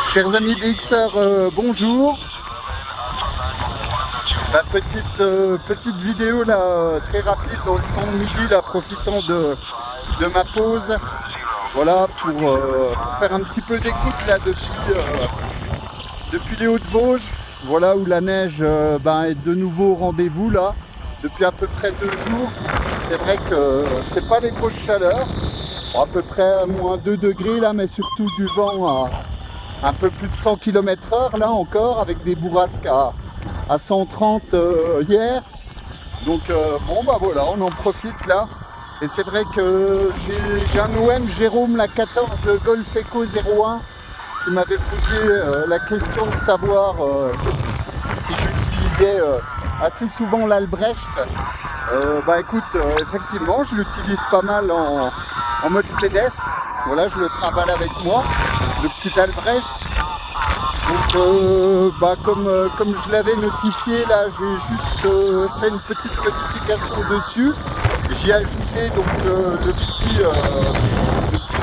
Chers amis DXR, bonjour. Petite vidéo là, très rapide dans ce temps de midi là, profitant de ma pause. Voilà, pour faire un petit peu d'écoute là depuis les Hauts-de-Vosges. Voilà, où la neige est de nouveau au rendez-vous là, depuis à peu près 2 jours. C'est vrai que c'est pas les grosses chaleurs. Bon, à peu près moins 2 degrés là, mais surtout du vent à un peu plus de 100 km/h là encore, avec des bourrasques à 130 hier. Donc voilà, on en profite là. Et c'est vrai que j'ai un OM Jérôme, la 14 Golf Echo 01, qui m'avait posé la question de savoir si j'utilisais assez souvent l'Albrecht. Écoute, effectivement, je l'utilise pas mal en mode pédestre. Voilà, je le trimballe avec moi, le petit Albrecht. Donc, comme je l'avais notifié, là, j'ai juste fait une petite modification dessus. J'y ai ajouté donc le petit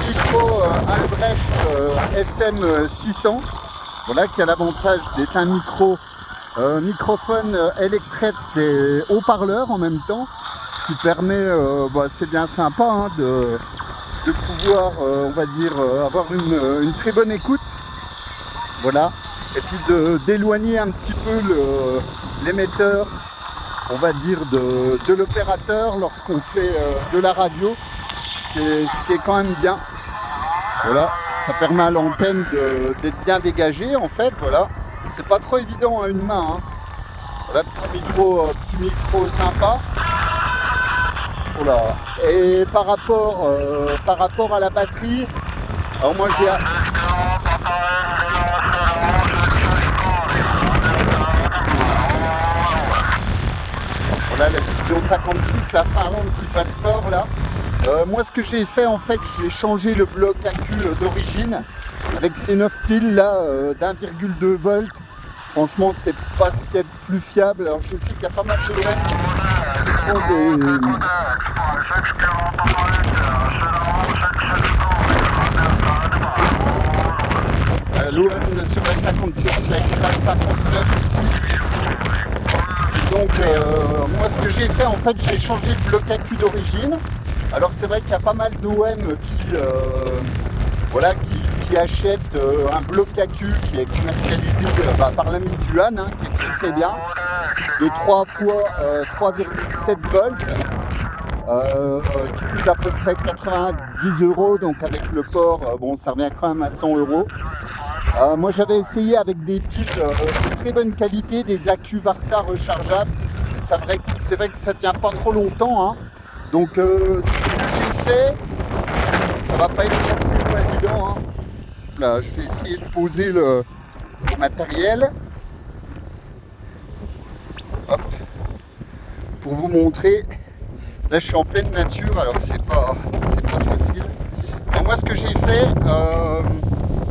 micro Albrecht SM600, voilà, qui a l'avantage d'être un microphone électrette et haut-parleur en même temps, ce qui permet, c'est bien sympa hein, de pouvoir, on va dire, avoir une très bonne écoute. Voilà, et puis d'éloigner un petit peu l'émetteur, on va dire, de l'opérateur lorsqu'on fait de la radio, ce qui est quand même bien. Voilà, ça permet à l'antenne d'être bien dégagée en fait, voilà. C'est pas trop évident à une main, hein. Voilà, petit micro sympa. Voilà. Et par rapport à la batterie, alors moi j'ai... Voilà la division 56, la Finlande qui passe fort là. Moi ce que j'ai fait en fait, j'ai changé le bloc AQ d'origine avec ces 9 piles là d'1,2 volts. Franchement c'est pas ce qu'il y a de plus fiable. Alors je sais qu'il y a pas mal de gens qui font des... l'OM sur la 56 là qui passe 59 ici. Donc moi ce que j'ai fait en fait, j'ai changé le bloc AQ d'origine. Alors c'est vrai qu'il y a pas mal d'OM qui achètent un bloc AQ qui est commercialisé par l'ami Duan, hein, qui est très très bien, de 3 fois 3,7 volts, qui coûte à peu près 90 €, donc avec le port, ça revient quand même à 100 €. Moi j'avais essayé avec des piles de très bonne qualité, des AQ Varta rechargeables. C'est vrai que ça tient pas trop longtemps, hein. Donc ce que j'ai fait, ça va pas être forcément évident, hein. Là je vais essayer de poser le matériel. Hop. Pour vous montrer. Là je suis en pleine nature, alors c'est pas facile. Alors moi ce que j'ai fait,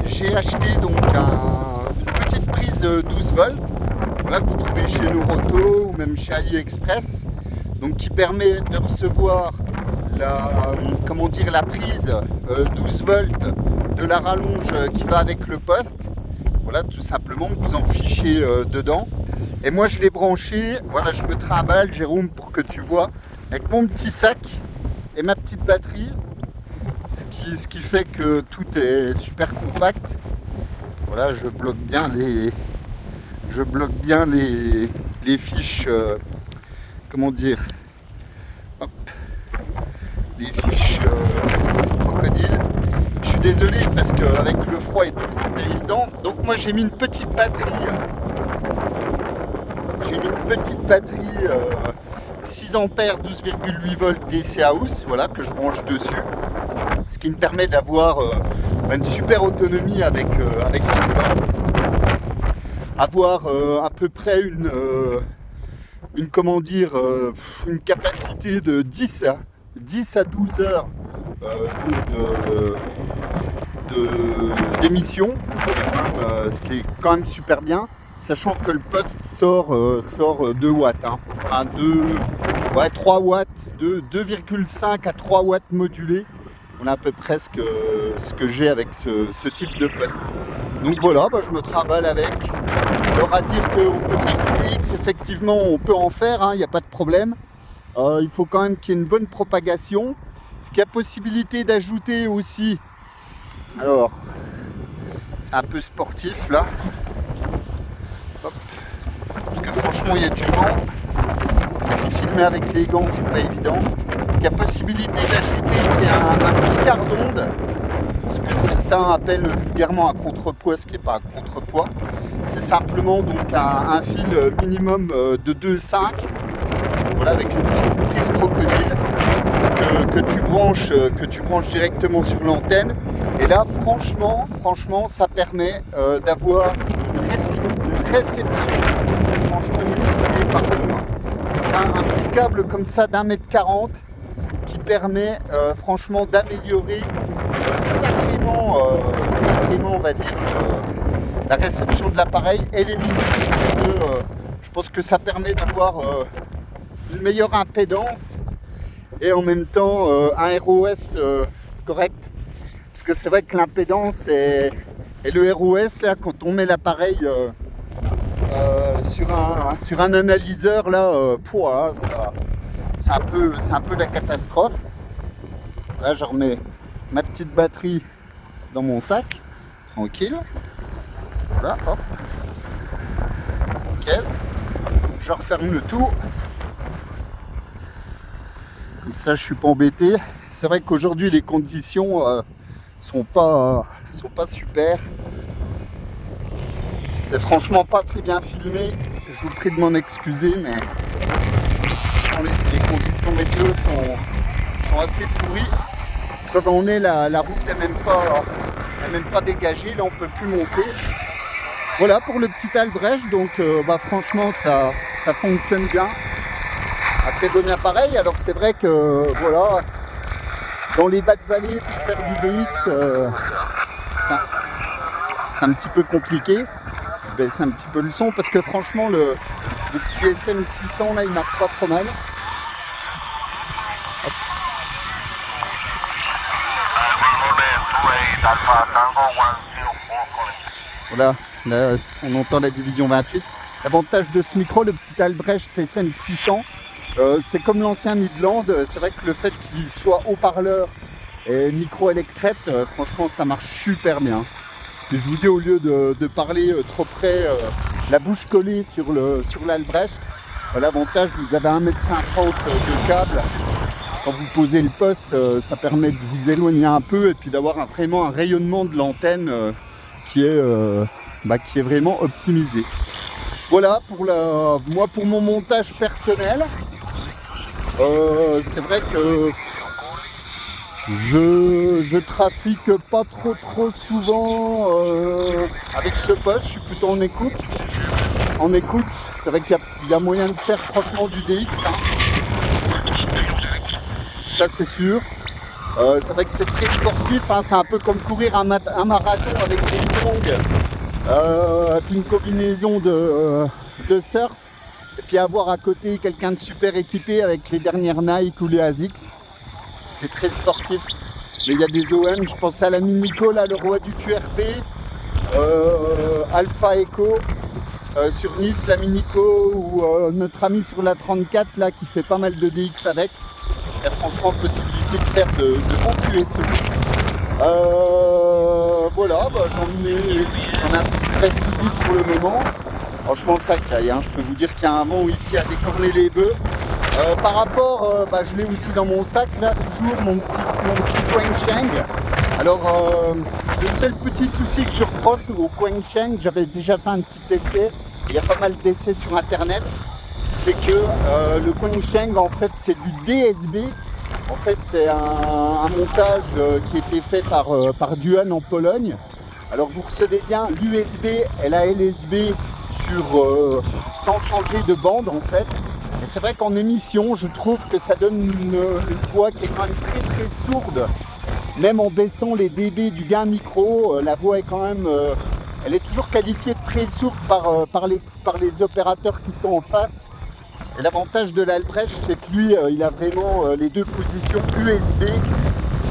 j'ai acheté donc une petite prise 12 volts, voilà, que vous trouvez chez Noroto ou même chez AliExpress, donc qui permet de recevoir la prise 12 volts de la rallonge qui va avec le poste. Voilà, tout simplement, vous en fichez dedans. Et moi je l'ai branché, voilà, je me trimballe, Jérôme, pour que tu vois, avec mon petit sac et ma petite batterie. Ce qui fait que tout est super compact. Voilà, je bloque bien les fiches, hop, les fiches crocodile. Je suis désolé parce qu'avec le froid et tout, c'est pas évident. Donc moi j'ai mis une petite batterie. 6 ampères 12,8 volts DC House, voilà, que je branche dessus. Ce qui me permet d'avoir une super autonomie avec ce poste. Avoir à peu près une capacité de 10 à 12 heures d'émission, ce qui est quand même super bien, sachant que le poste sort 2 watts, hein. Enfin 3 watts, 2,5 à 3 watts modulés. Voilà à peu près ce que j'ai avec ce type de poste. Donc voilà, je me travaille avec. Alors à dire qu'on peut faire du DX, effectivement on peut en faire, il n'y a pas de problème. Il faut quand même qu'il y ait une bonne propagation. Est-ce qu'il y a possibilité d'ajouter aussi, alors c'est un peu sportif là, hop, parce que franchement il y a du vent, et filmer avec les gants c'est pas évident. Est-ce qu'il y a possibilité d'ajouter, c'est un petit quart d'onde, ce que certains appellent vulgairement un contrepoids, ce qui n'est pas un contrepoids. C'est simplement donc un fil minimum de 2,5, voilà, avec une petite prise crocodile que tu branches directement sur l'antenne. Et là franchement ça permet d'avoir une réception franchement multipliée par deux. Donc un petit câble comme ça d'1,40 m qui permet franchement d'améliorer sacrément on va dire la réception de l'appareil et l'émission, parce que je pense que ça permet d'avoir une meilleure impédance et en même temps un ROS correct, parce que c'est vrai que l'impédance et le ROS là, quand on met l'appareil sur un analyseur là, c'est un peu la catastrophe. Là je remets ma petite batterie dans mon sac, tranquille. Voilà, hop. Nickel. Je referme le tout. Comme ça je suis pas embêté. C'est vrai qu'aujourd'hui les conditions sont pas super. C'est franchement pas très bien filmé. Je vous prie de m'en excuser, mais les conditions météo sont assez pourries. Preuve en est, la route n'est même pas dégagée, là on peut plus monter. Voilà pour le petit Albrecht, donc franchement ça fonctionne bien. Un très bon appareil. Alors c'est vrai que voilà, dans les bas de vallée pour faire du DX, c'est un petit peu compliqué. Je baisse un petit peu le son parce que franchement le petit SM600 là il marche pas trop mal. Hop. Voilà, là on entend la division 28. L'avantage de ce micro, le petit Albrecht SM600, c'est comme l'ancien Midland. C'est vrai que le fait qu'il soit haut-parleur et micro électrette, franchement ça marche super bien. Et je vous dis, au lieu de parler trop près, la bouche collée sur l'Albrecht, l'avantage, vous avez 1,50 m de câble. Quand vous posez le poste, ça permet de vous éloigner un peu et puis d'avoir vraiment un rayonnement de l'antenne qui est vraiment optimisé. Voilà pour mon montage personnel. C'est vrai que je trafique pas trop souvent avec ce poste. Je suis plutôt en écoute. C'est vrai qu'il y a moyen de faire franchement du DX, ça c'est sûr. C'est vrai que c'est très sportif, c'est un peu comme courir un marathon avec des tongs, puis une combinaison de surf, et puis avoir à côté quelqu'un de super équipé avec les dernières Nike ou les ASICS. C'est très sportif, mais il y a des OM, je pense à la Minico, là, le roi du QRP, Alpha Echo sur Nice, la Minico, ou notre ami sur la 34 là qui fait pas mal de DX avec. Il y a franchement possibilité de faire de bons QSO. Voilà, j'en ai à peu près tout dit pour le moment. Franchement ça caille, je peux vous dire qu'il y a un vent ici à décorner les bœufs. Par rapport, je l'ai aussi dans mon sac là, toujours mon petit Quansheng. Alors le seul petit souci que je reproche au Quansheng, j'avais déjà fait un petit essai, il y a pas mal d'essais sur internet, c'est que le Quansheng en fait c'est du DSB. En fait c'est un montage qui a été fait par Duan en Pologne. Alors vous recevez bien l'USB et la LSB sans changer de bande en fait. Et c'est vrai qu'en émission, je trouve que ça donne une voix qui est quand même très sourde. Même en baissant les dB du gain micro, la voix est quand même... elle est toujours qualifiée de très sourde par les opérateurs qui sont en face. Et l'avantage de l'Albrecht, c'est que lui, il a vraiment les deux positions USB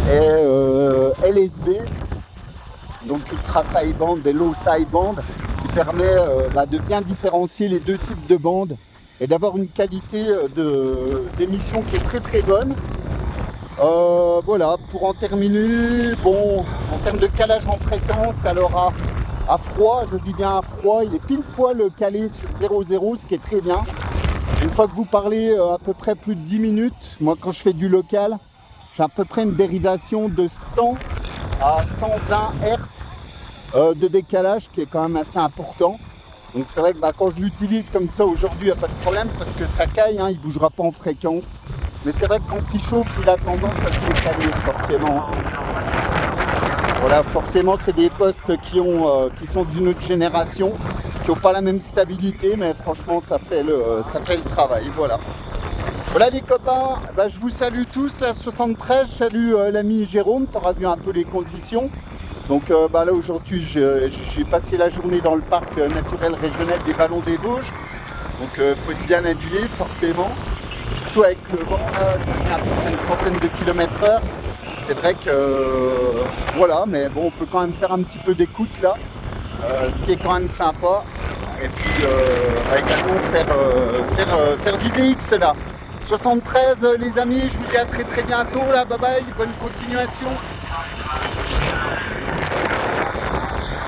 est LSB, donc Ultra Sideband et Low Sideband, qui permet de bien différencier les deux types de bandes et d'avoir une qualité d'émission qui est très très bonne. Voilà, pour en terminer, bon, en termes de calage en fréquence, alors à froid, je dis bien à froid, il est pile poil calé sur 0,0, ce qui est très bien. Une fois que vous parlez à peu près plus de 10 minutes, moi quand je fais du local, j'ai à peu près une dérivation de 100 à 120 Hz de décalage, qui est quand même assez important. Donc c'est vrai que quand je l'utilise comme ça aujourd'hui, il n'y a pas de problème parce que ça caille, il ne bougera pas en fréquence. Mais c'est vrai que quand il chauffe, il a tendance à se décaler forcément. Voilà, forcément c'est des postes qui sont d'une autre génération, qui n'ont pas la même stabilité, mais franchement ça fait le travail. Voilà. Voilà les copains, je vous salue tous, la 73, je salue l'ami Jérôme, tu auras vu un peu les conditions. Donc là aujourd'hui j'ai passé la journée dans le parc naturel régional des Ballons des Vosges. Donc faut être bien habillé forcément. Surtout avec le vent, là, je deviens à peu près une centaine de km/h. C'est vrai que voilà, mais bon, on peut quand même faire un petit peu d'écoute là, ce qui est quand même sympa. Et puis également faire du DX là. 73 les amis, je vous dis à très très bientôt là, bye bye, bonne continuation.